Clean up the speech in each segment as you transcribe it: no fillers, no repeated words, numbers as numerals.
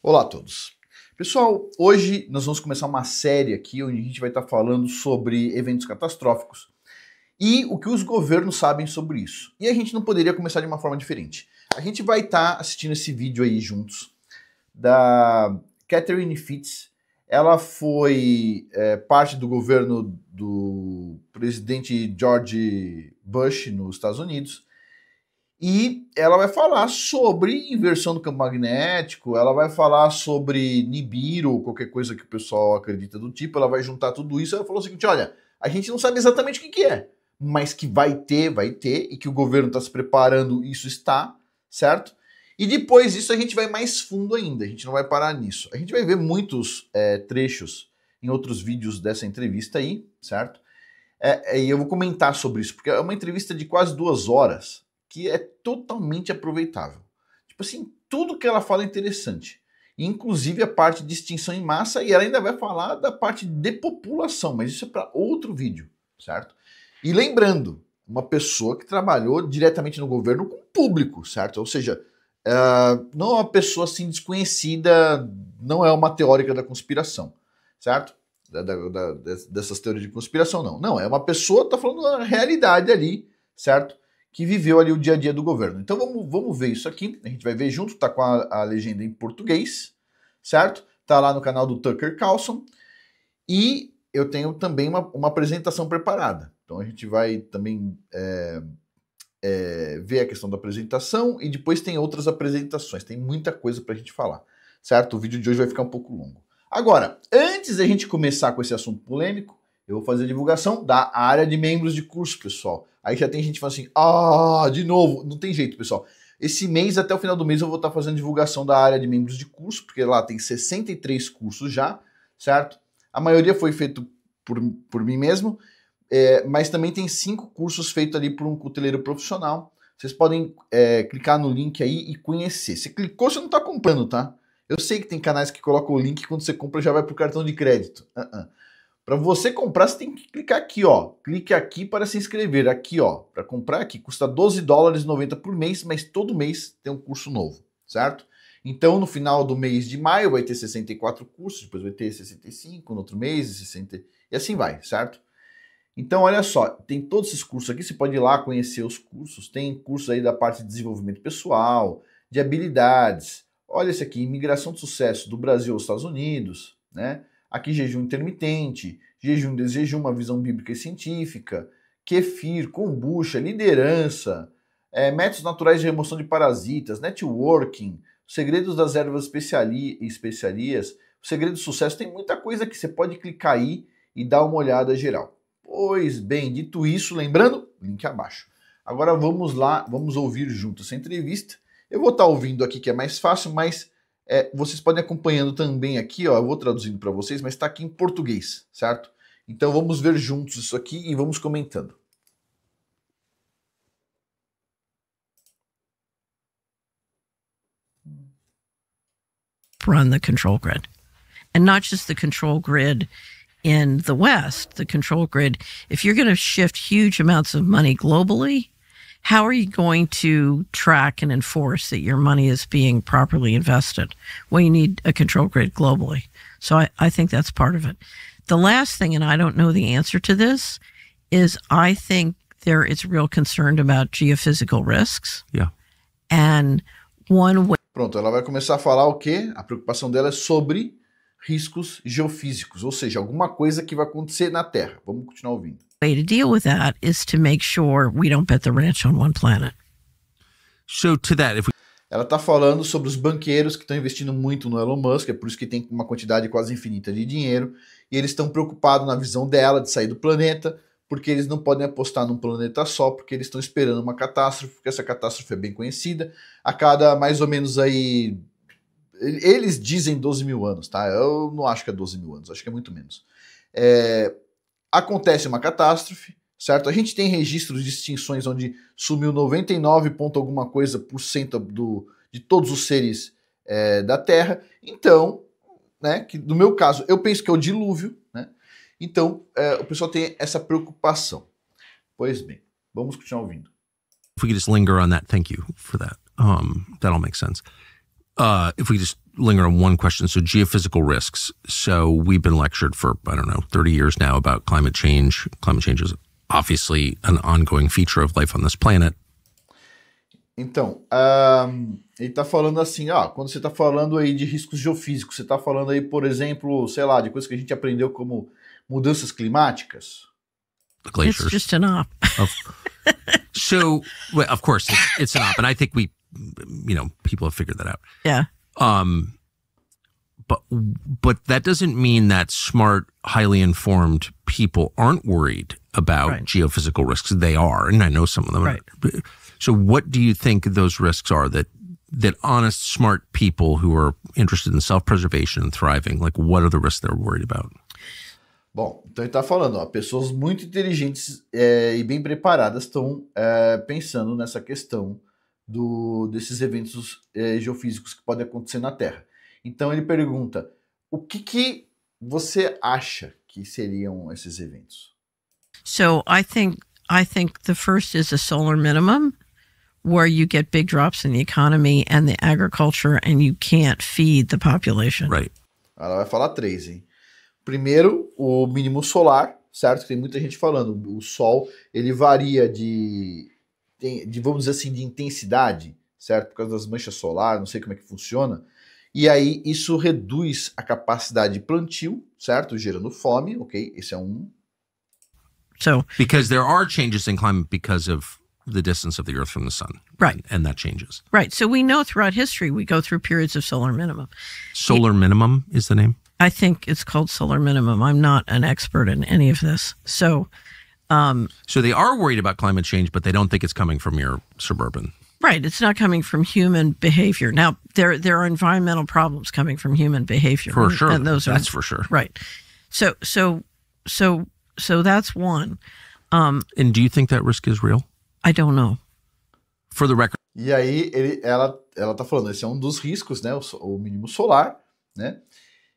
Olá a todos. Pessoal, hoje nós vamos começar uma série aqui onde a gente vai estar falando sobre eventos catastróficos e o que os governos sabem sobre isso. E a gente não poderia começar de uma forma diferente. A gente vai estar assistindo esse vídeo aí juntos da Catherine Fitts. Ela foi parte do governo do presidente George Bush nos Estados Unidos. E ela vai falar sobre inversão do campo magnético, ela vai falar sobre Nibiru, qualquer coisa que o pessoal acredita do tipo, ela vai juntar tudo isso. Ela falou o seguinte: olha, a gente não sabe exatamente o que é, mas que vai ter, e que o governo está se preparando, isso está, certo? E depois disso a gente vai mais fundo ainda, a gente não vai parar nisso. A gente vai ver muitos trechos em outros vídeos dessa entrevista aí, certo? E eu vou comentar sobre isso, porque é uma entrevista de quase 2 horas, que é totalmente aproveitável. Tipo assim, tudo que ela fala é interessante. Inclusive a parte de extinção em massa, e ela ainda vai falar da parte de depopulação, mas isso é para outro vídeo, certo? E lembrando, uma pessoa que trabalhou diretamente no governo com o público, certo? Ou seja, não é uma pessoa assim desconhecida, não é uma teórica da conspiração, certo? Dessas teorias de conspiração, não. Não, é uma pessoa que está falando da realidade ali, certo? Que viveu ali o dia a dia do governo. Então vamos ver isso aqui, a gente vai ver junto, tá com a legenda em português, certo? Tá lá no canal do Tucker Carlson, e eu tenho também uma apresentação preparada. Então a gente vai também ver a questão da apresentação, e depois tem outras apresentações, tem muita coisa pra gente falar, certo? O vídeo de hoje vai ficar um pouco longo. Agora, antes da gente começar com esse assunto polêmico, eu vou fazer a divulgação da área de membros de curso, pessoal. Aí já tem gente falando assim, de novo, não tem jeito, pessoal. Esse mês, até o final do mês, eu vou estar fazendo divulgação da área de membros de curso, porque lá tem 63 cursos já, certo? A maioria foi feito por mim mesmo, mas também tem 5 cursos feitos ali por um cuteleiro profissional. Vocês podem clicar no link aí e conhecer. Se clicou, você não está comprando, tá? Eu sei que tem canais que colocam o link e quando você compra já vai pro cartão de crédito. Para você comprar, você tem que clicar aqui, ó. Clique aqui para se inscrever. Aqui, ó. Para comprar aqui, custa $12,90 por mês, mas todo mês tem um curso novo, certo? Então, no final do mês de maio vai ter 64 cursos, depois vai ter 65, no outro mês 60, e assim vai, certo? Então, olha só, tem todos esses cursos aqui, você pode ir lá conhecer os cursos. Tem cursos aí da parte de desenvolvimento pessoal, de habilidades. Olha esse aqui, imigração de sucesso do Brasil aos Estados Unidos, né? Aqui jejum intermitente, jejum e desjejum, uma visão bíblica e científica, kefir, kombucha, liderança, métodos naturais de remoção de parasitas, networking, segredos das ervas especiarias, o segredo do sucesso. Tem muita coisa que você pode clicar aí e dar uma olhada geral. Pois bem, dito isso, lembrando, link abaixo. Agora vamos lá, vamos ouvir junto essa entrevista. Eu vou estar ouvindo aqui que é mais fácil, mas vocês podem acompanhando também aqui, ó, eu vou traduzindo para vocês, mas está aqui em português, certo? Então vamos ver juntos isso aqui e vamos comentando. Run the control grid. And not just the control grid in the West, the control grid. If you're going to shift huge amounts of money globally, how are you going to track and enforce that your money is being properly invested? Well, you need a control grid globally. So I think that's part of it. The last thing, and I don't know the answer to this, is I think there is real concern about geophysical risks. Yeah. And one way... Pronto, ela vai começar a falar o quê? A preocupação dela é sobre riscos geofísicos, ou seja, alguma coisa que vai acontecer na Terra. Vamos continuar ouvindo. Way to deal with that is to make sure we don't bet the ranch on one planet. So to that, if we... Ela está falando sobre os banqueiros que estão investindo muito no Elon Musk, é por isso que tem uma quantidade quase infinita de dinheiro, e eles estão preocupados na visão dela de sair do planeta, porque eles não podem apostar num planeta só, porque eles estão esperando uma catástrofe, porque essa catástrofe é bem conhecida. A cada mais ou menos aí... Eles dizem 12 mil anos, tá? Eu não acho que é 12 mil anos, acho que é muito menos. Acontece uma catástrofe, certo? A gente tem registros de extinções onde sumiu 99 ponto alguma coisa por cento de todos os seres da Terra. Então, né, que no meu caso, eu penso que é o dilúvio, né? Então, o pessoal tem essa preocupação. Pois bem, vamos continuar ouvindo. If we could just linger on that, thank you for that. That all makes sense. If we just linger on one question. So geophysical risks. So we've been lectured for, I don't know, 30 years now about climate change. Climate change is obviously an ongoing feature of life on this planet. Então, ele está falando assim, quando você está falando aí de riscos geofísicos, você está falando aí, por exemplo, sei lá, de coisas que a gente aprendeu como mudanças climáticas? The glaciers. It's just an op. So, well, of course, it's an op, and I think people have figured that out. Yeah. But that doesn't mean that smart, highly informed people aren't worried about geophysical risks. They are, and I know some of them. Right. So what do you think those risks are that honest, smart people who are interested in self-preservation and thriving, like what are the risks they're worried about? Bom, então ele está falando, pessoas muito inteligentes e bem preparadas estão pensando nessa questão desses eventos geofísicos que podem acontecer na Terra. Então ele pergunta, o que você acha que seriam esses eventos? So I think the first is a solar minimum, where you get big drops in the economy and the agriculture and you can't feed the population. Right. Ela vai falar 3, hein? Primeiro, o mínimo solar, certo? Tem muita gente falando, o Sol, ele varia de vamos dizer assim, de intensidade, certo? Por causa das manchas solares, não sei como é que funciona. E aí, isso reduz a capacidade de plantio, certo? Gerando fome, ok? Esse é um. So, because there are changes in climate because of the distance of the Earth from the sun. Right. And that changes. Right. So we know throughout history, we go through periods of solar minimum. Solar minimum is the name? I think it's called solar minimum. I'm not an expert in any of this. So they are worried about climate change, but they don't think it's coming from your suburban. Right. It's not coming from human behavior. Now, there are environmental problems coming from human behavior. For sure. And That's for sure. Right. So that's one. And do you think that risk is real? I don't know. For the record. E aí ela tá falando, esse é um dos riscos, né? O mínimo solar, né?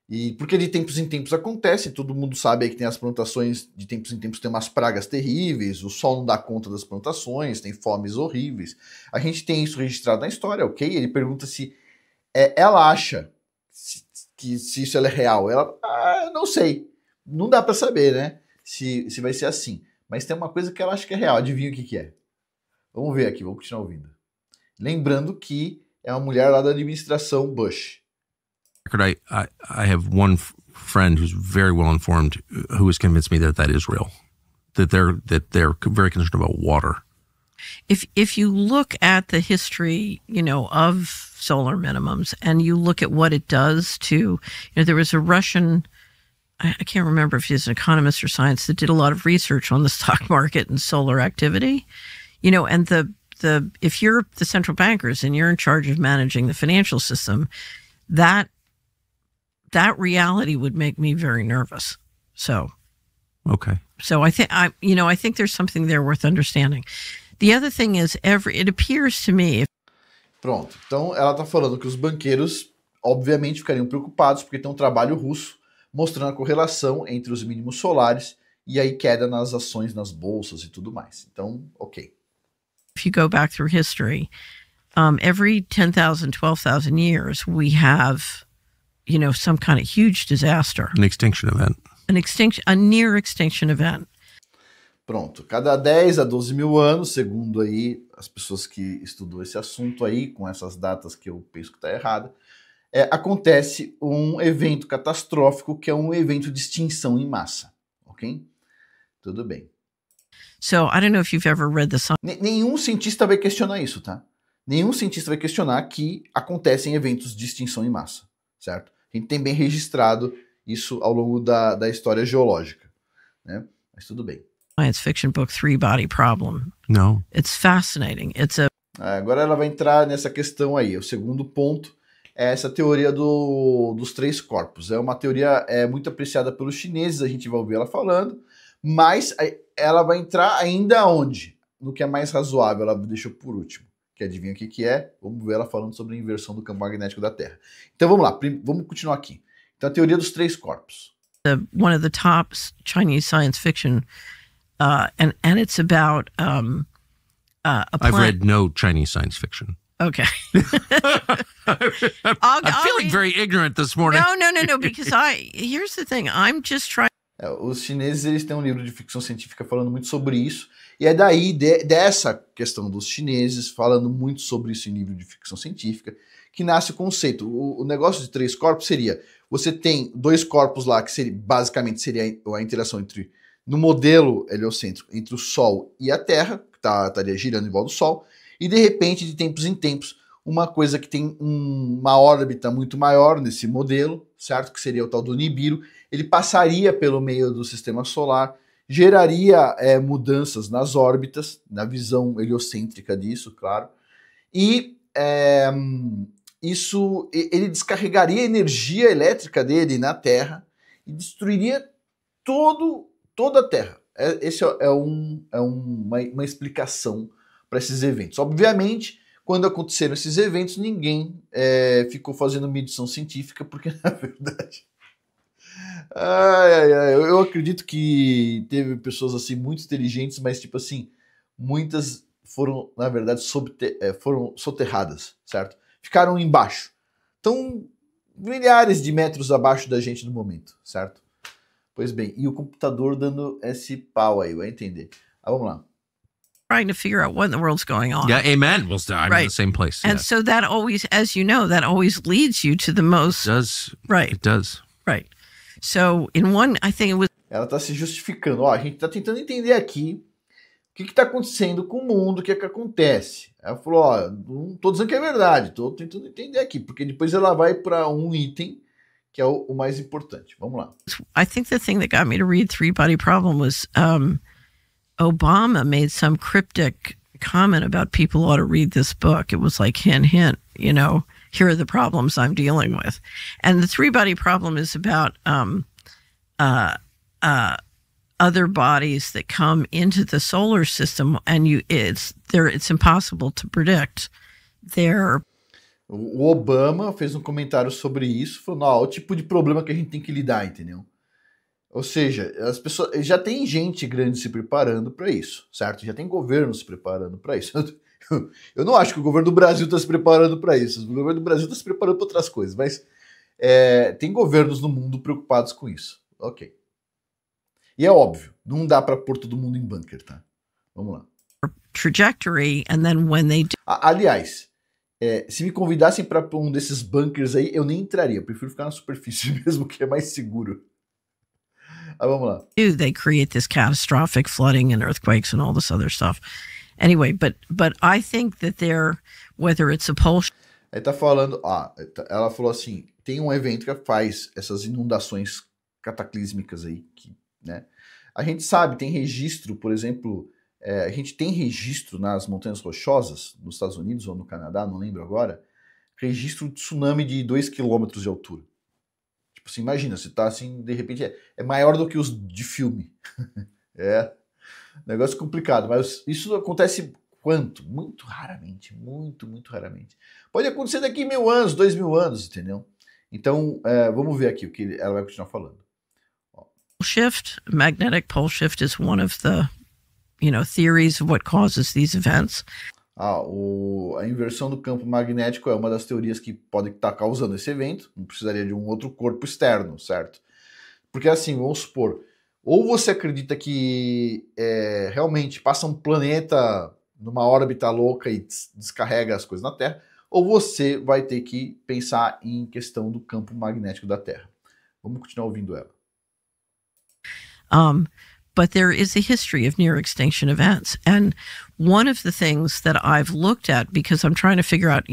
E porque de tempos em tempos acontece, todo mundo sabe aí que tem as plantações, de tempos em tempos tem umas pragas terríveis, o sol não dá conta das plantações, tem fomes horríveis. A gente tem isso registrado na história, ok? Ele pergunta se ela acha se isso é real. Ela, não sei, não dá para saber, né? Se vai ser assim. Mas tem uma coisa que ela acha que é real, adivinha o que é? Vamos ver aqui, vamos continuar ouvindo. Lembrando que é uma mulher lá da administração Bush. I have one friend who's very well informed who has convinced me that is real, that they're very concerned about water. If you look at the history, of solar minimums, and you look at what it does to, there was a Russian, I can't remember if he's an economist or science, that did a lot of research on the stock market and solar activity, and if you're the central bankers and you're in charge of managing the financial system, that reality would make me very nervous. So, okay. So I think there's something there worth understanding. The other thing is it appears to me. Pronto. Então ela está falando que os banqueiros, obviamente, ficariam preocupados porque tem um trabalho russo mostrando a correlação entre os mínimos solares e aí queda nas ações, nas bolsas e tudo mais. Então, ok. If you go back through history, every 10,000, 12,000 years, we have, some kind of huge disaster. An extinction event. A near extinction event. Pronto. Cada 10 a 12 mil anos, segundo aí as pessoas que estudam esse assunto aí, com essas datas que eu penso que está errada, acontece um evento catastrófico que é um evento de extinção em massa. Ok? Tudo bem. So, I don't know if you've ever read the science. Nenhum cientista vai questionar isso, tá? Nenhum cientista vai questionar que acontecem eventos de extinção em massa, certo? A gente tem bem registrado isso ao longo da história geológica, né? Mas tudo bem. Science fiction book, Three-Body Problem. No. It's fascinating. Agora ela vai entrar nessa questão aí. O segundo ponto é essa teoria dos 3 corpos. É uma teoria muito apreciada pelos chineses, a gente vai ouvir ela falando, mas ela vai entrar ainda onde? No que é mais razoável, ela deixou por último. Que adivinha o que é? Vamos ver ela falando sobre a inversão do campo magnético da Terra. Então vamos lá, vamos continuar aqui. Então a teoria dos 3 corpos. One of the top Chinese science fiction, and it's about a planet. I've read no Chinese science fiction. Okay. I'm feeling very ignorant this morning. No, because here's the thing, I'm just trying. Os chineses, eles têm um livro de ficção científica falando muito sobre isso, e é daí, dessa questão dos chineses, falando muito sobre isso em livro de ficção científica, que nasce o conceito. O negócio de 3 corpos seria, você tem 2 corpos lá, que basicamente seria a interação no modelo heliocêntrico, entre o Sol e a Terra, que estaria girando em volta do Sol, e de repente, de tempos em tempos, uma coisa que tem uma órbita muito maior nesse modelo, certo? Que seria o tal do Nibiru, ele passaria pelo meio do sistema solar, geraria mudanças nas órbitas, na visão heliocêntrica disso, claro, e ele descarregaria a energia elétrica dele na Terra e destruiria toda a Terra. Esse é uma explicação para esses eventos. Obviamente, quando aconteceram esses eventos, ninguém ficou fazendo medição científica, porque na verdade... eu acredito que teve pessoas assim muito inteligentes, mas tipo assim, muitas foram, na verdade, foram soterradas, certo? Ficaram embaixo. Estão milhares de metros abaixo da gente no momento, certo? Pois bem, e o computador dando esse pau aí, vai entender. Vamos lá. Trying to figure out what in the world's going on. Yeah, amen. Well, I'm in the same place. And so that always, as you know, that always leads you to the most... It does. Right. It does. Right. So in one, I think it was... Ela está se justificando. Ó, a gente está tentando entender aqui o que está acontecendo com o mundo, o que é que acontece. Ela falou, ó, não estou dizendo que é verdade, estou tentando entender aqui, porque depois ela vai para um item que é o mais importante. Vamos lá. I think the thing that got me to read Three Body Problem was Obama made some cryptic comment about people ought to read this book. It was like, hint, hint, you know, here are the problems I'm dealing with. And the Three Body Problem is about other bodies that come into the solar system, and it's impossible to predict their... O Obama fez um comentário sobre isso, falando, ó, o tipo de problema que a gente tem que lidar, entendeu? Ou seja, as pessoas, já tem gente grande se preparando para isso, certo? Já tem governo se preparando para isso. Eu não acho que o governo do Brasil está se preparando para isso. O governo do Brasil está se preparando para outras coisas, mas tem governos no mundo preocupados com isso. Ok. E é óbvio, não dá para pôr todo mundo em bunker, tá? Vamos lá. Trajectory, and then when they do... Aliás, se me convidassem para um desses bunkers aí, eu nem entraria. Eu prefiro ficar na superfície mesmo, que é mais seguro. Vamos lá. They create this catastrophic flooding and earthquakes and all this other stuff. Anyway, but I think that whether it's a pulse... Aí tá falando, ela falou assim, tem um evento que faz essas inundações cataclísmicas aí, né? A gente sabe, tem registro, por exemplo, a gente tem registro nas Montanhas Rochosas, nos Estados Unidos ou no Canadá, não lembro agora, registro de tsunami de 2 km de altura. Tipo assim, imagina, você tá assim, de repente, é maior do que os de filme. Negócio complicado, mas isso acontece quanto? Muito raramente, muito raramente. Pode acontecer daqui 1000 anos, 2000 anos, entendeu? Então, vamos ver aqui o que ela vai continuar falando. Shift, magnetic pole shift is one of the, theories of what causes these events. A inversão do campo magnético é uma das teorias que pode estar causando esse evento. Não precisaria de um outro corpo externo, certo? Porque assim, vamos supor, ou você acredita que realmente passa um planeta numa órbita louca e descarrega as coisas na Terra, ou você vai ter que pensar em questão do campo magnético da Terra. Vamos continuar ouvindo ela. But there is a history of near extinction events. And one of the things that I've looked at, because I'm trying to figure out,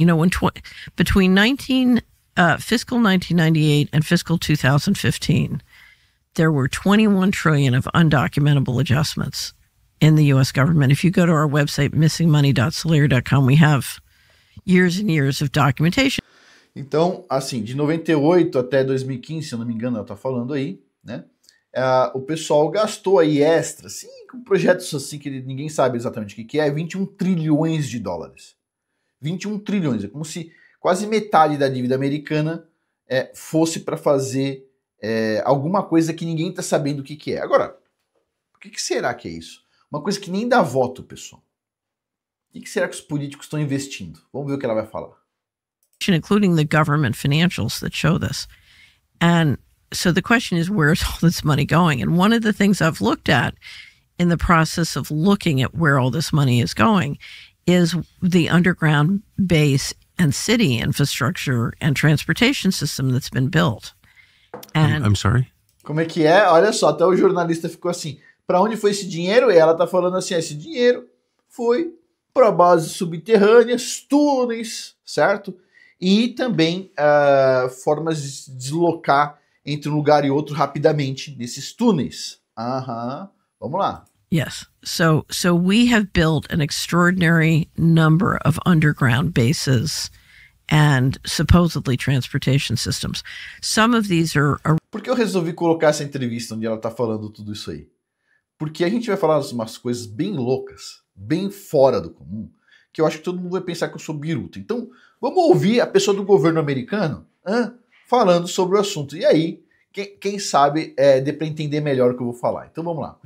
between fiscal 1998 and fiscal 2015, there were 21 trillion of undocumentable adjustments in the U.S. government. If you go to our website, missingmoney.solera.com, we have years and years of documentation. Então, assim, de 98 até 2015, se eu não me engano, ela está falando aí, né? O pessoal gastou aí extra, assim, com projetos assim que ninguém sabe exatamente o que é, 21 trilhões de dólares. 21 trilhões, é como se quase metade da dívida americana fosse para fazer alguma coisa que ninguém está sabendo o que é. Agora, o que será que é isso? Uma coisa que nem dá voto, pessoal. O que será que os políticos estão investindo? Vamos ver o que ela vai falar. Including the government financials that show this. And so the question is, where's all this money going? And one of the things I've looked at in the process of looking at where all this money is going is the underground base and city infrastructure and transportation system that's been built. And I'm sorry? Como é que é? Olha só, até o jornalista ficou assim, para onde foi esse dinheiro? E ela tá falando assim, esse dinheiro foi para bases subterrâneas, túneis, certo? E também formas de deslocar entre um lugar e outro rapidamente nesses túneis. Vamos lá. Yes. So we have built an extraordinary number of underground bases and supposedly transportation systems. Some of these are... Por que eu resolvi colocar essa entrevista onde ela tá falando tudo isso aí? Porque a gente vai falar umas coisas bem loucas, bem fora do comum, que eu acho que todo mundo vai pensar que eu sou biruta. Então, vamos ouvir a pessoa do governo americano falando sobre o assunto. E aí, quem sabe, dê para entender melhor o que eu vou falar. Então vamos lá,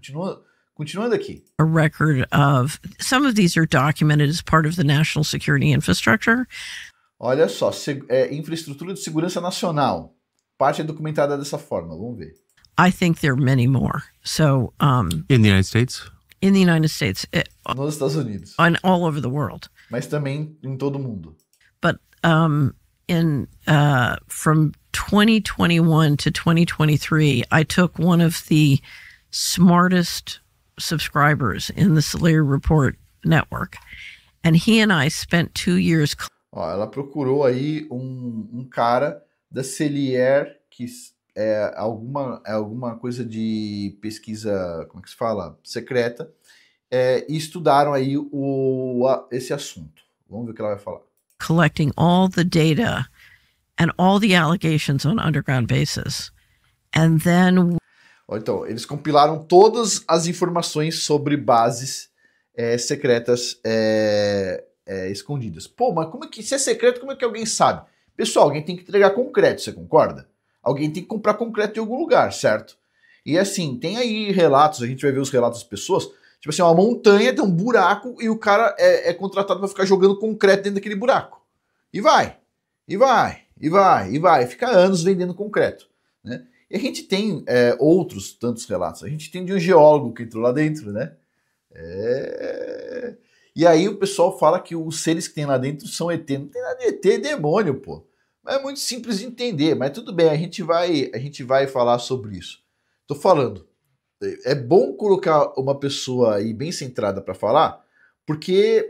continuando aqui. A record of, some of these are documented as part of the national security infrastructure. Olha só, infraestrutura de segurança nacional. Parte é documentada dessa forma, vamos ver. I think there are many more. So, in the United States? In the United States. Nos Estados Unidos. And all over the world. Mas também em todo mundo. But from 2021 to 2023, I took one of the smartest subscribers in the Celere Report network, and he and I spent 2 years. Ela procurou aí cara da Celere que é alguma coisa de pesquisa, como é que se fala? Secreta, e estudaram aí esse assunto. Vamos ver o que ela vai falar. Collecting all the data and all the allegations on underground bases. And then... Então, eles compilaram todas as informações sobre bases secretas escondidas. Pô, mas se é secreto, como é que alguém sabe? Pessoal, alguém tem que entregar concreto, você concorda? Alguém tem que comprar concreto em algum lugar, certo? E assim, tem aí relatos, a gente vai ver os relatos das pessoas, tipo assim, uma montanha tem um buraco e o cara é contratado para ficar jogando concreto dentro daquele buraco. E vai, fica anos vendendo concreto, né? E a gente tem outros tantos relatos. A gente tem de um geólogo que entrou lá dentro, né? E aí o pessoal fala que os seres que tem lá dentro são ET. Não tem nada de ET, é demônio, pô. É muito simples de entender, mas tudo bem, a gente vai falar sobre isso. Tô falando, é bom colocar uma pessoa aí bem centrada para falar, porque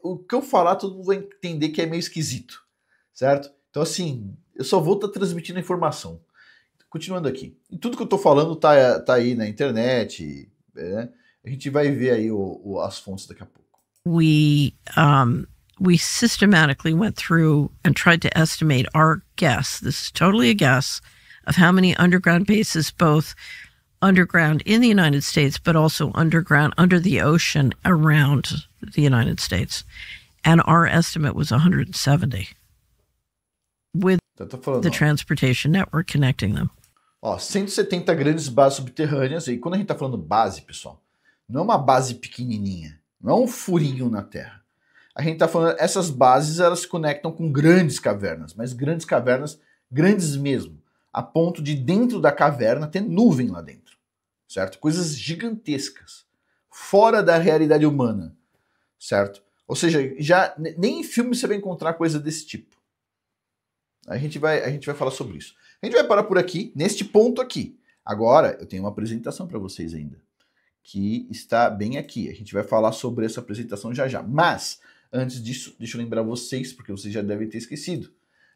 o que eu falar todo mundo vai entender que é meio esquisito, certo? Então assim, eu só vou estar transmitindo a informação. Continuando aqui, e tudo que eu tô falando tá aí na internet, né? A gente vai ver aí as fontes daqui a pouco. We systematically went through and tried to estimate our guess. This is totally a guess of how many underground bases, both underground in the United States, but also underground under the ocean around the United States. And our estimate was 170 with the transportation network connecting them. 170 grandes bases subterrâneas. E quando a gente tá falando base, pessoal, não é uma base pequenininha, não é um furinho na terra. A gente tá falando, essas bases, elas se conectam com grandes cavernas, mas grandes cavernas, grandes mesmo, a ponto de dentro da caverna ter nuvem lá dentro, certo? Coisas gigantescas, fora da realidade humana, certo? Ou seja, nem em filme você vai encontrar coisa desse tipo. A gente vai falar sobre isso. A gente vai parar por aqui, neste ponto aqui. Agora, eu tenho uma apresentação para vocês ainda, que está bem aqui. A gente vai falar sobre essa apresentação já. Mas, antes disso, deixa eu lembrar vocês, porque vocês já devem ter esquecido.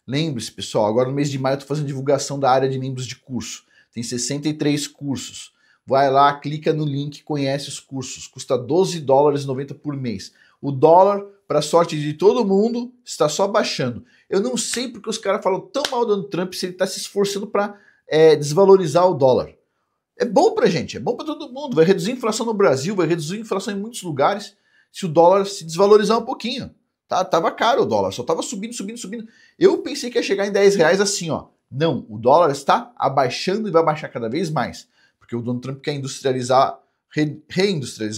Lembre-se, pessoal, agora no mês de maio eu estou fazendo divulgação da área de membros de curso. Tem 63 cursos. Vai lá, clica no link, conhece os cursos. Custa $12,90 por mês. O dólar, para sorte de todo mundo, está só baixando. Eu não sei porque os caras falam tão mal do Donald Trump se ele está se esforçando para desvalorizar o dólar. É bom pra gente, é bom para todo mundo. Vai reduzir a inflação no Brasil, vai reduzir a inflação em muitos lugares se o dólar se desvalorizar um pouquinho. Tava caro o dólar, só tava subindo. Eu pensei que ia chegar em R$10 assim, ó. Não, o dólar está abaixando e vai baixar cada vez mais. Porque o Donald Trump quer reindustrializar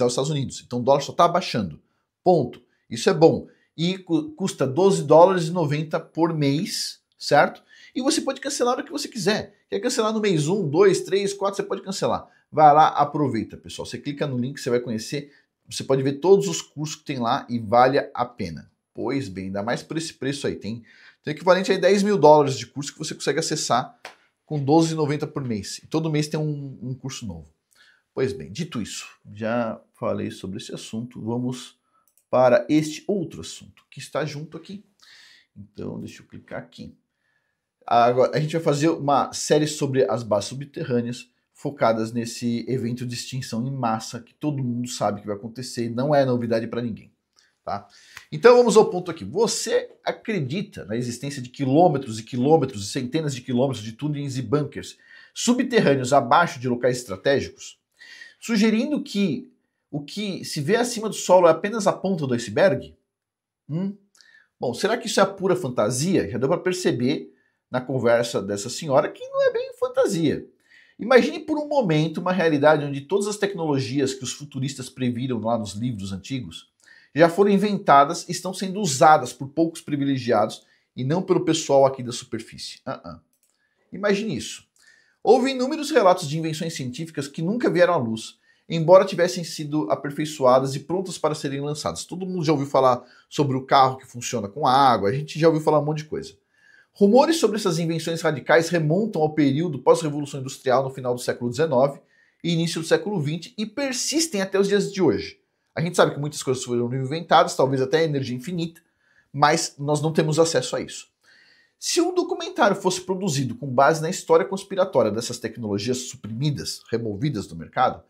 os Estados Unidos. Então o dólar só está abaixando. Ponto. Isso é bom. E custa $12,90 por mês, certo? E você pode cancelar o que você quiser. Quer cancelar no mês 1, 2, 3, 4, você pode cancelar. Vai lá, aproveita, pessoal. Você clica no link, você vai conhecer, você pode ver todos os cursos que tem lá e vale a pena. Pois bem, ainda mais por esse preço aí. Tem equivalente a $10 mil de curso que você consegue acessar com R$12,90 por mês. E todo mês tem um curso novo. Pois bem, dito isso, já falei sobre esse assunto, vamos para este outro assunto que está junto aqui. Então, deixa eu clicar aqui. Agora, a gente vai fazer uma série sobre as bases subterrâneas, focadas nesse evento de extinção em massa, que todo mundo sabe que vai acontecer, não é novidade para ninguém. Tá? Então vamos ao ponto aqui. Você acredita na existência de quilômetros e quilômetros e centenas de quilômetros de túneis e bunkers subterrâneos abaixo de locais estratégicos? Sugerindo que o que se vê acima do solo é apenas a ponta do iceberg? Bom, será que isso é a pura fantasia? Já deu para perceber na conversa dessa senhora que não é bem fantasia. Imagine por um momento uma realidade onde todas as tecnologias que os futuristas previram lá nos livros antigos já foram inventadas e estão sendo usadas por poucos privilegiados e não pelo pessoal aqui da superfície. Imagine isso. Houve inúmeros relatos de invenções científicas que nunca vieram à luz, embora tivessem sido aperfeiçoadas e prontas para serem lançadas. Todo mundo já ouviu falar sobre o carro que funciona com água, a gente já ouviu falar um monte de coisa. Rumores sobre essas invenções radicais remontam ao período pós-revolução industrial no final do século XIX e início do século XX e persistem até os dias de hoje. A gente sabe que muitas coisas foram inventadas, talvez até energia infinita, mas nós não temos acesso a isso. Se um documentário fosse produzido com base na história conspiratória dessas tecnologias suprimidas, removidas do mercado,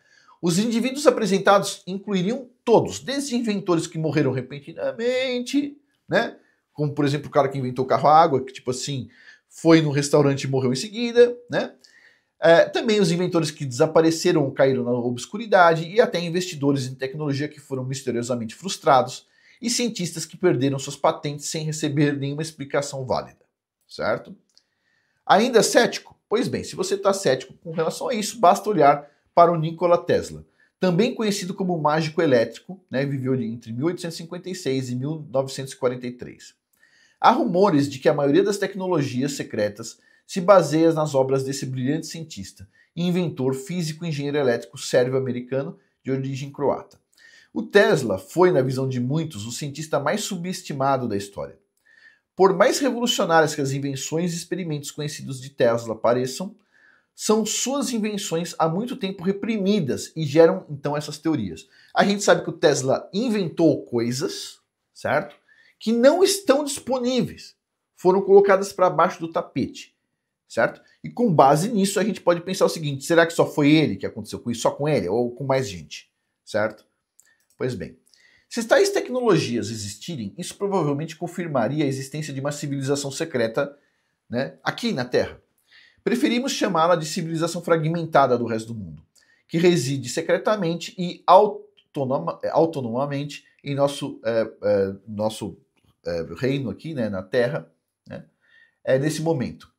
os indivíduos apresentados incluiriam todos, desde inventores que morreram repentinamente, né? Como, por exemplo, o cara que inventou o carro à água, que, tipo assim, foi no restaurante e morreu em seguida, né? Também os inventores que desapareceram ou caíram na obscuridade e até investidores em tecnologia que foram misteriosamente frustrados e cientistas que perderam suas patentes sem receber nenhuma explicação válida, certo? Ainda cético? Pois bem, se você está cético com relação a isso, basta olhar para o Nikola Tesla, também conhecido como mágico elétrico, né? Viveu entre 1856 e 1943. Há rumores de que a maioria das tecnologias secretas se baseia nas obras desse brilhante cientista, inventor, físico e engenheiro elétrico sérvio-americano de origem croata. O Tesla foi, na visão de muitos, o cientista mais subestimado da história. Por mais revolucionárias que as invenções e experimentos conhecidos de Tesla pareçam, são suas invenções há muito tempo reprimidas e geram, então, essas teorias. A gente sabe que o Tesla inventou coisas, certo? Que não estão disponíveis, foram colocadas para baixo do tapete, certo? E com base nisso a gente pode pensar o seguinte, será que só foi ele que aconteceu com isso, só com ele, ou com mais gente, certo? Pois bem, se tais tecnologias existirem, isso provavelmente confirmaria a existência de uma civilização secreta, né, aqui na Terra. Preferimos chamá-la de civilização fragmentada do resto do mundo, que reside secretamente e autonomamente em nosso reino aqui, né, na Terra, né, nesse momento.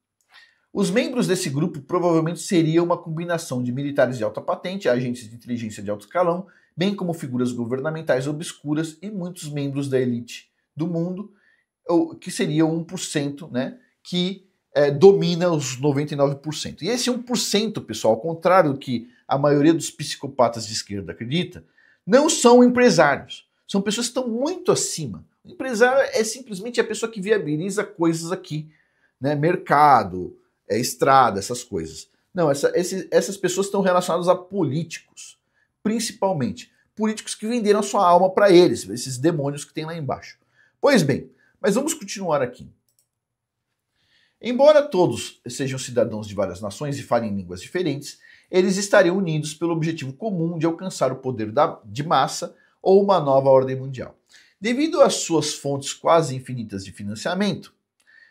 Os membros desse grupo provavelmente seriam uma combinação de militares de alta patente, agentes de inteligência de alto escalão, bem como figuras governamentais obscuras e muitos membros da elite do mundo, que seria o 1%, né, que domina os 99%. E esse 1%, pessoal, ao contrário do que a maioria dos psicopatas de esquerda acredita, não são empresários. São pessoas que estão muito acima. O empresário é simplesmente a pessoa que viabiliza coisas aqui, né? Mercado, estrada, essas coisas. Não, essas pessoas estão relacionadas a políticos, principalmente. Políticos que venderam a sua alma para eles, esses demônios que tem lá embaixo. Pois bem, mas vamos continuar aqui. Embora todos sejam cidadãos de várias nações e falem línguas diferentes, eles estariam unidos pelo objetivo comum de alcançar o poder de massa ou uma nova ordem mundial. Devido às suas fontes quase infinitas de financiamento,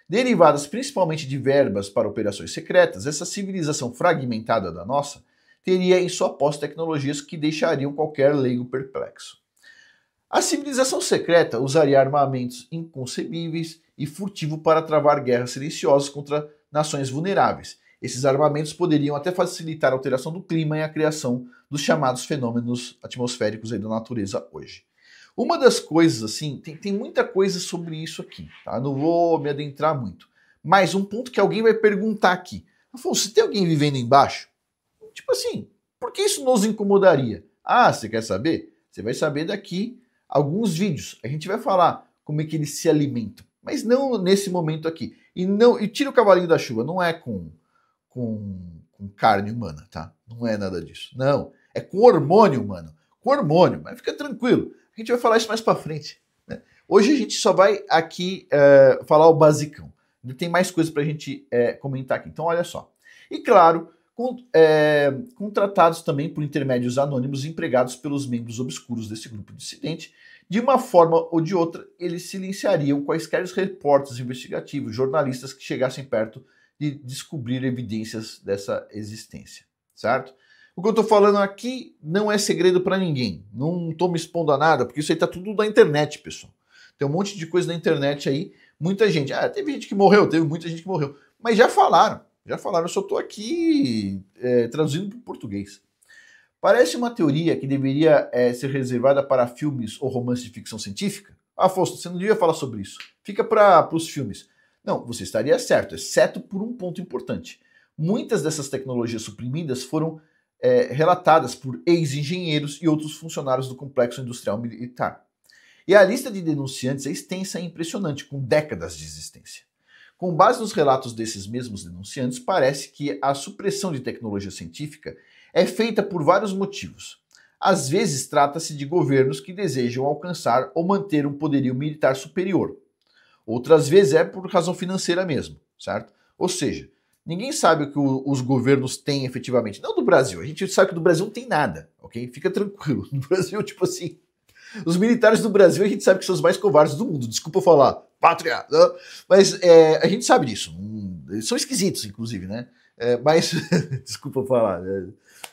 derivadas principalmente de verbas para operações secretas, essa civilização fragmentada da nossa teria em sua posse tecnologias que deixariam qualquer leigo perplexo. A civilização secreta usaria armamentos inconcebíveis e furtivo para travar guerras silenciosas contra nações vulneráveis. Esses armamentos poderiam até facilitar a alteração do clima e a criação dos chamados fenômenos atmosféricos aí da natureza hoje. Uma das coisas, assim, tem muita coisa sobre isso aqui, tá? Não vou me adentrar muito. Mas um ponto que alguém vai perguntar aqui. Afonso, se tem alguém vivendo embaixo? Tipo assim, por que isso nos incomodaria? Ah, você quer saber? Você vai saber daqui alguns vídeos. A gente vai falar como é que eles se alimentam. Mas não nesse momento aqui. E tira o cavalinho da chuva, não é com carne humana, tá? Não é nada disso. Não, é com hormônio humano. Com hormônio, mas fica tranquilo. A gente vai falar isso mais pra frente, né? Hoje a gente só vai aqui falar o basicão. Ainda tem mais coisas pra gente comentar aqui. Então olha só. E claro, contratados também por intermédios anônimos empregados pelos membros obscuros desse grupo dissidente, de uma forma ou de outra, eles silenciariam quaisquer repórteres investigativos, jornalistas que chegassem perto de descobrir evidências dessa existência, certo? O que eu tô falando aqui não é segredo para ninguém. Não tô me expondo a nada, porque isso aí tá tudo na internet, pessoal. Tem um monte de coisa na internet aí. Muita gente. Teve gente que morreu, teve muita gente que morreu. Mas já falaram. Eu só tô aqui traduzindo para o português. Parece uma teoria que deveria ser reservada para filmes ou romances de ficção científica. Afonso, você não devia falar sobre isso. Fica para os filmes. Não, você estaria certo, exceto por um ponto importante. Muitas dessas tecnologias suprimidas foram relatadas por ex-engenheiros e outros funcionários do complexo industrial militar. E a lista de denunciantes é extensa e impressionante, com décadas de existência. Com base nos relatos desses mesmos denunciantes, parece que a supressão de tecnologia científica é feita por vários motivos. Às vezes trata-se de governos que desejam alcançar ou manter um poderio militar superior. Outras vezes é por razão financeira mesmo, certo? Ou seja, ninguém sabe o que os governos têm efetivamente. Não do Brasil. A gente sabe que do Brasil não tem nada, ok? Fica tranquilo. No Brasil, tipo assim, os militares do Brasil a gente sabe que são os mais covardes do mundo. Desculpa eu falar, pátria. Não? Mas a gente sabe disso. Eles são esquisitos, inclusive, né? Mas, desculpa eu falar.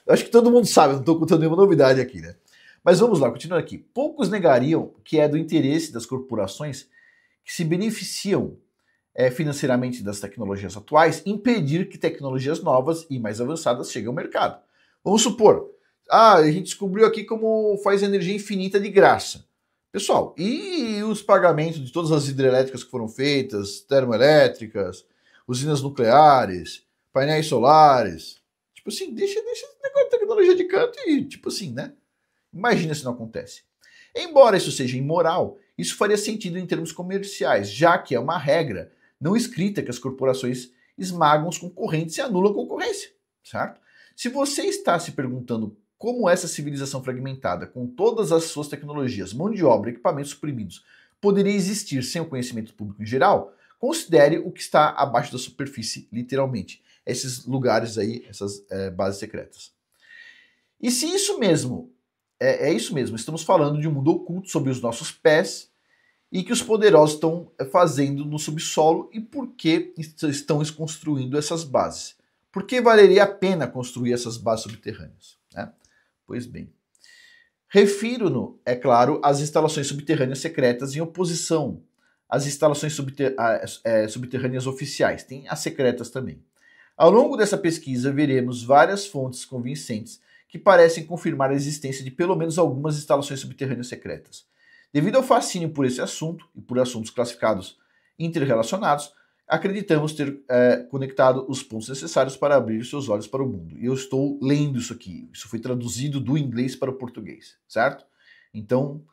Acho que todo mundo sabe, não estou contando nenhuma novidade aqui, né? Mas vamos lá, continuando aqui. Poucos negariam que é do interesse das corporações que se beneficiam financeiramente das tecnologias atuais, impedir que tecnologias novas e mais avançadas cheguem ao mercado. Vamos supor, a gente descobriu aqui como faz energia infinita de graça. Pessoal, e os pagamentos de todas as hidrelétricas que foram feitas, termoelétricas, usinas nucleares, painéis solares? Tipo assim, deixa esse negócio de tecnologia de canto e, tipo assim, né? Imagina se não acontece. Embora isso seja imoral, isso faria sentido em termos comerciais, já que é uma regra não escrita que as corporações esmagam os concorrentes e anulam a concorrência, certo? Se você está se perguntando como essa civilização fragmentada, com todas as suas tecnologias, mão de obra e equipamentos suprimidos, poderia existir sem o conhecimento público em geral, considere o que está abaixo da superfície, literalmente. Esses lugares aí, essas bases secretas. E se isso mesmo, é isso mesmo, estamos falando de um mundo oculto sob os nossos pés, e que os poderosos estão fazendo no subsolo e por que estão construindo essas bases. Por que valeria a pena construir essas bases subterrâneas? Né? Pois bem, refiro-no, é claro, às instalações subterrâneas secretas em oposição às instalações subterrâneas oficiais. Tem as secretas também. Ao longo dessa pesquisa, veremos várias fontes convincentes que parecem confirmar a existência de pelo menos algumas instalações subterrâneas secretas. Devido ao fascínio por esse assunto e por assuntos classificados interrelacionados, acreditamos ter conectado os pontos necessários para abrir seus olhos para o mundo. E eu estou lendo isso aqui. Isso foi traduzido do inglês para o português, certo? Então,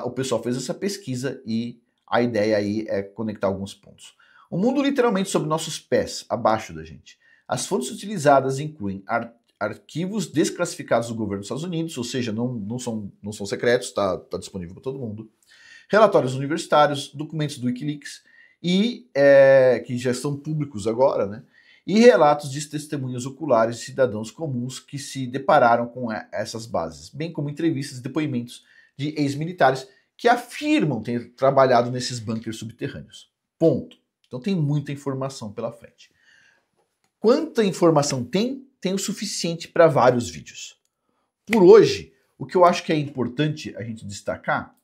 o pessoal fez essa pesquisa e a ideia aí é conectar alguns pontos. O mundo literalmente sob nossos pés, abaixo da gente. As fontes utilizadas incluem arquivos desclassificados do governo dos Estados Unidos, ou seja, não são secretos, está disponível para todo mundo. Relatórios universitários, documentos do Wikileaks, e que já são públicos agora, né? E relatos de testemunhas oculares de cidadãos comuns que se depararam com essas bases, bem como entrevistas e depoimentos de ex-militares que afirmam ter trabalhado nesses bunkers subterrâneos. Ponto. Então tem muita informação pela frente. Quanta informação tem? Tem o suficiente para vários vídeos. Por hoje, o que eu acho que é importante a gente destacar,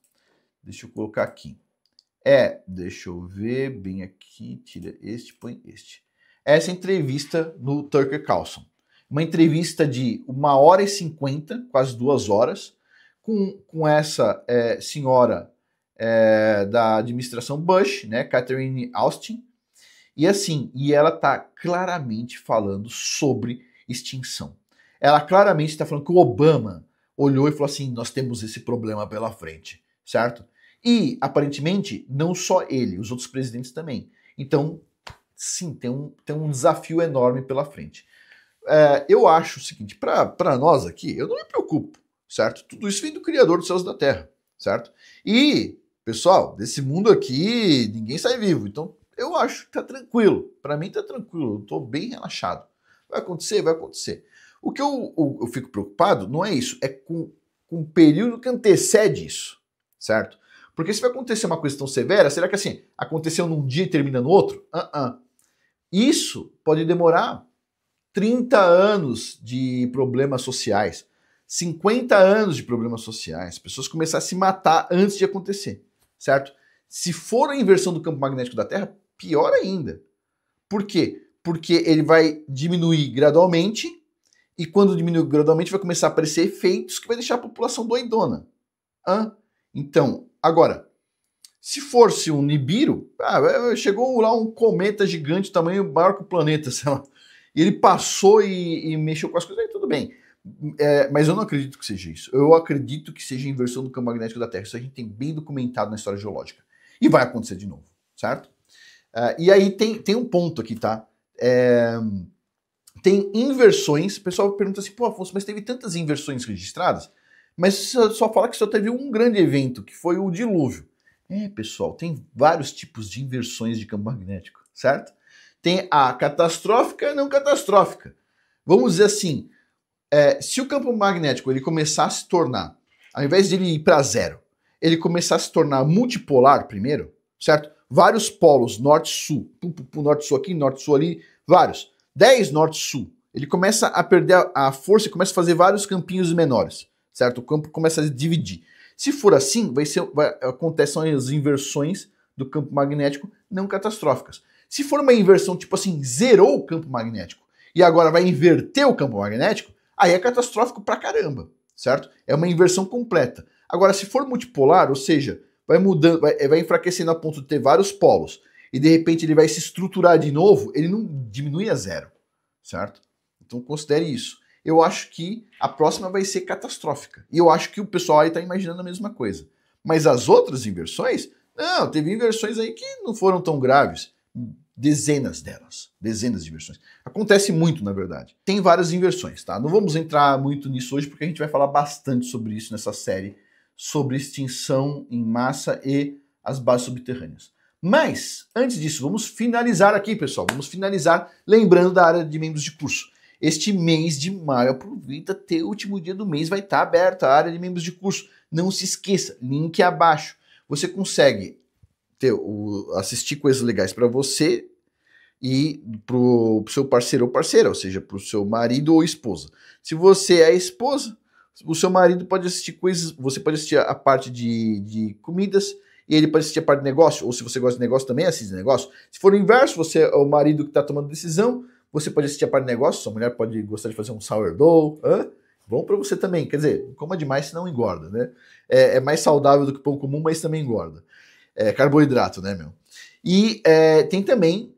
deixa eu colocar aqui, deixa eu ver bem aqui, tira este, põe este. Essa entrevista no Tucker Carlson. Uma entrevista de 1h50, quase 2 horas, com essa senhora da administração Bush, né, Catherine Austin, e ela está claramente falando sobre extinção. Ela claramente está falando que o Obama olhou e falou assim, nós temos esse problema pela frente, certo? E, aparentemente, não só ele, os outros presidentes também. Então, sim, tem um desafio enorme pela frente. Eu acho o seguinte, para nós aqui, eu não me preocupo, certo? Tudo isso vem do Criador dos céus e da terra, certo? E, pessoal, desse mundo aqui, ninguém sai vivo. Então, eu acho que tá tranquilo. Para mim tá tranquilo, eu tô bem relaxado. Vai acontecer, vai acontecer. O que eu fico preocupado não é isso, é com o período que antecede isso, certo? Porque se vai acontecer uma coisa tão severa, será que assim, aconteceu num dia e termina no outro? Isso pode demorar 30 anos de problemas sociais, 50 anos de problemas sociais, pessoas começarem a se matar antes de acontecer, certo? Se for a inversão do campo magnético da Terra, pior ainda. Por quê? Porque ele vai diminuir gradualmente, e quando diminuir gradualmente vai começar a aparecer efeitos que vai deixar a população doidona. Então, agora, se fosse um Nibiru, chegou lá um cometa gigante, tamanho maior que o planeta, sei lá, e ele passou e mexeu com as coisas, aí tudo bem. Mas eu não acredito que seja isso. Eu acredito que seja a inversão do campo magnético da Terra. Isso a gente tem bem documentado na história geológica. E vai acontecer de novo, certo? E aí tem um ponto aqui, tá? Tem inversões, o pessoal pergunta assim, pô, Afonso, mas teve tantas inversões registradas, mas só fala que só teve um grande evento, que foi o dilúvio. Pessoal, tem vários tipos de inversões de campo magnético, certo? Tem a catastrófica e não catastrófica. Vamos dizer assim, se o campo magnético ele começar a se tornar, ao invés de ele ir para zero, ele começar a se tornar multipolar primeiro, certo? Vários polos, norte-sul, norte-sul aqui, norte-sul ali, vários. 10 norte-sul. Ele começa a perder a força e começa a fazer vários campinhos menores, certo? O campo começa a se dividir. Se for assim, acontecem as inversões do campo magnético não catastróficas. Se for uma inversão tipo assim, zerou o campo magnético e agora vai inverter o campo magnético, aí é catastrófico pra caramba, certo? É uma inversão completa. Agora, se for multipolar, ou seja, vai mudando, vai enfraquecendo a ponto de ter vários polos, e de repente ele vai se estruturar de novo, ele não diminui a zero, certo? Então considere isso. Eu acho que a próxima vai ser catastrófica. E eu acho que o pessoal aí está imaginando a mesma coisa. Mas as outras inversões, não, teve inversões aí que não foram tão graves. Dezenas delas, dezenas de inversões. Acontece muito, na verdade. Tem várias inversões, tá? Não vamos entrar muito nisso hoje, porque a gente vai falar bastante sobre isso nessa série, sobre extinção em massa e as bases subterrâneas. Mas, antes disso, vamos finalizar aqui, pessoal. Vamos finalizar lembrando da área de membros de curso. Este mês de maio, aproveita, até o último dia do mês vai estar aberta a área de membros de curso. Não se esqueça, link abaixo. Você consegue assistir coisas legais para você e pro seu parceiro ou parceira, ou seja, pro seu marido ou esposa. Se você é a esposa, o seu marido pode assistir coisas, você pode assistir a parte de comidas, e ele pode assistir a parte de negócio, ou se você gosta de negócio também, assiste negócio. Se for o inverso, você é o marido que está tomando decisão, você pode assistir a parte de negócio, sua mulher pode gostar de fazer um sourdough, bom para você também, quer dizer, coma demais senão engorda, né? É mais saudável do que pão comum, mas também engorda. Carboidrato, né, meu? E tem também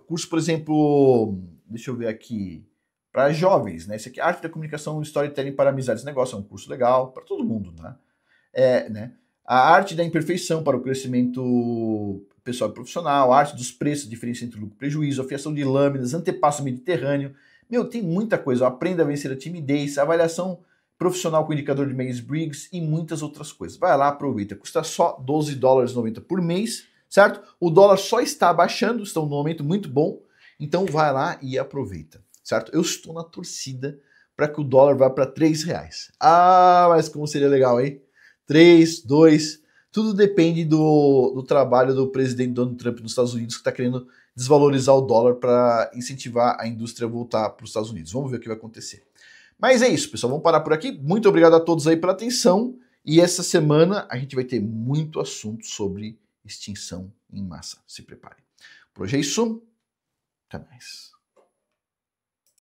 curso, por exemplo, deixa eu ver aqui, para jovens, né? Esse aqui, Arte da Comunicação, Storytelling para Amizades. Esse negócio é um curso legal para todo mundo, né? Né? A Arte da Imperfeição para o Crescimento Pessoal e Profissional, a Arte dos Preços, diferença entre lucro e prejuízo, afiação de lâminas, antepasso mediterrâneo. Meu, tem muita coisa. Aprenda a vencer a timidez, avaliação profissional com indicador de Myers-Briggs e muitas outras coisas. Vai lá, aproveita. Custa só $12,90 por mês, certo? O dólar só está baixando, está num momento muito bom, então vai lá e aproveita, certo? Eu estou na torcida para que o dólar vá para R$3. Mas como seria legal, hein? 3, 2, tudo depende do trabalho do presidente Donald Trump nos Estados Unidos, que está querendo desvalorizar o dólar para incentivar a indústria a voltar para os Estados Unidos. Vamos ver o que vai acontecer. Mas é isso, pessoal. Vamos parar por aqui. Muito obrigado a todos aí pela atenção. E essa semana a gente vai ter muito assunto sobre extinção em massa. Se preparem. Por hoje é isso. Até mais.